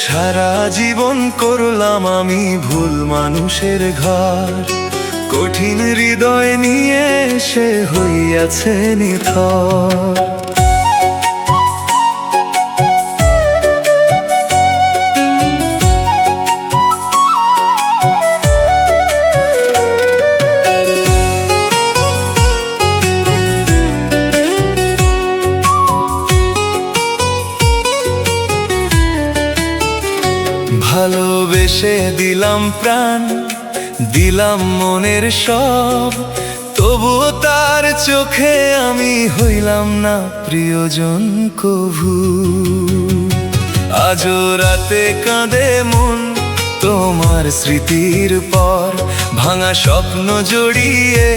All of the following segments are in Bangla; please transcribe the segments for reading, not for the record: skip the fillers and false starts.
সারা জীবন করলাম আমি ভুল মানুষের ঘর, কঠিন হৃদয় নিয়ে সে হইয়াছে নিথর। ভালোবেসে দিলাম প্রাণ, দিলাম মনের সব, তবুও তার চোখে আমি হইলাম না প্রিয়জন কভু। আজও রাতে কাঁদে মন তোমার স্মৃতির পর, ভাঙা স্বপ্ন জড়িয়ে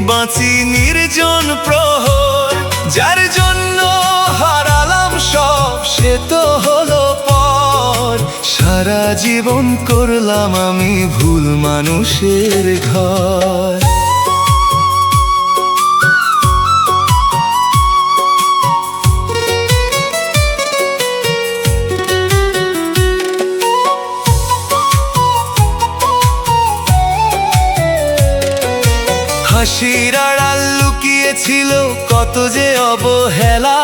বাঁচি নির্জন প্রহর। যার জন্য হারালাম সব সে তো হলো পর, সারা জীবন করলাম আমি ভুল মানুষের ঘর। হাসির আড়াল লুকিয়েছিল কত যে অবহেলা,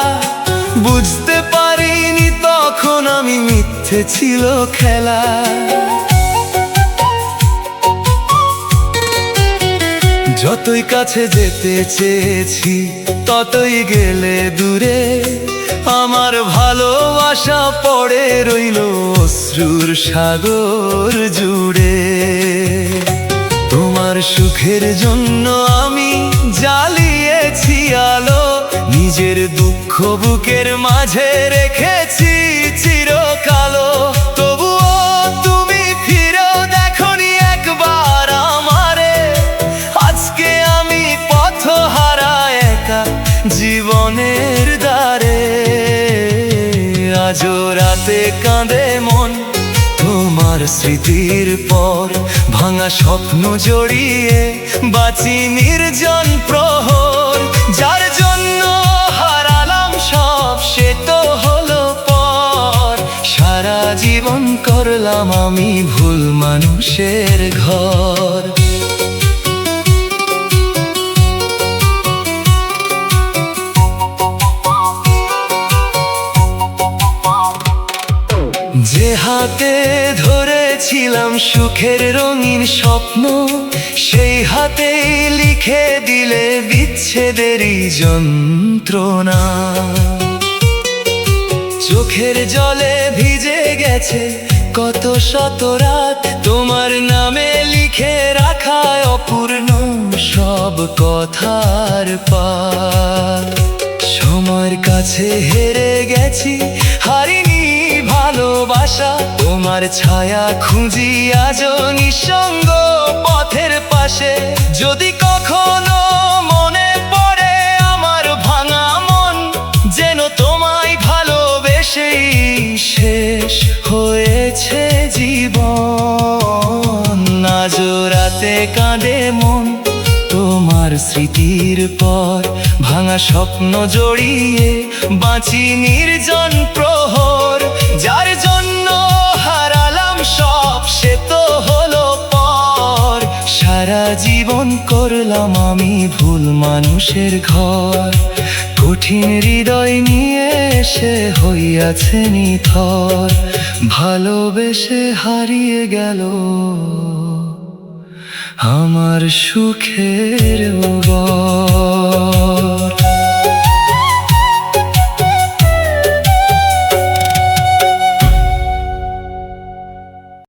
বুঝতে পারিনি তখন আমি মিথ্যে ছিল খেলা। যতই কাছে যেতে চেয়েছি ততই গেলে দূরে, আমার ভালোবাসা পড়ে রইল অশ্রুর সাগর জুড়ে। তোমার সুখের জন্য আমি জ্বালিয়েছি আলো, নিজের দুঃখ বুকের মাঝে রেখেছি চিরকালো। তবুও তুমি ফিরেও দেখোনি একবার আমারে, আজকে আমি পথহারা একা জীবনের দ্বারে। আজও রাতে কাঁদে মন তোমার স্মৃতির পর, ভাঙা স্বপ্ন জড়িয়ে বাঁচি নির্জন প্রহর। যার জন্য হারালাম সব সে তো হলো পর, সারা জীবন করলাম আমি ভুল মানুষের ঘর। যে হাতে ধরেছিলাম সুখের রঙিন স্বপ্ন, সেই হাতেই লিখে দিলে বিচ্ছেদেরই যন্ত্রণা। চোখের জলে ভিজে গেছে কত শত রাত, তোমার নামে লিখে রাখা অপূর্ণ সব কথার পার। সময়ের কাছে হেরে গেছি, হারিনি ভালোবাসা, তোমার ছায়া খুঁজি আজও নিঃসঙ্গ পথের পাশে। যদি কখনো মনে পড়ে আমার ভাঙা মন, যেন তোমায় ভালোবেসেই শেষ হয়েছে জীবন। আজও রাতে কাঁদে মন তোমার স্মৃতির পর, ভাঙা স্বপ্ন জড়িয়ে বাঁচি নির্জন প্রহর। যার জন্য হারালাম সব সে তো হলো পর, সারা জীবন করলাম আমি ভুল মানুষের ঘর। কঠিন হৃদয় নিয়ে সে হইয়াছে নিথর, ভালোবেসে হারিয়ে গেল আমার সুখের বর।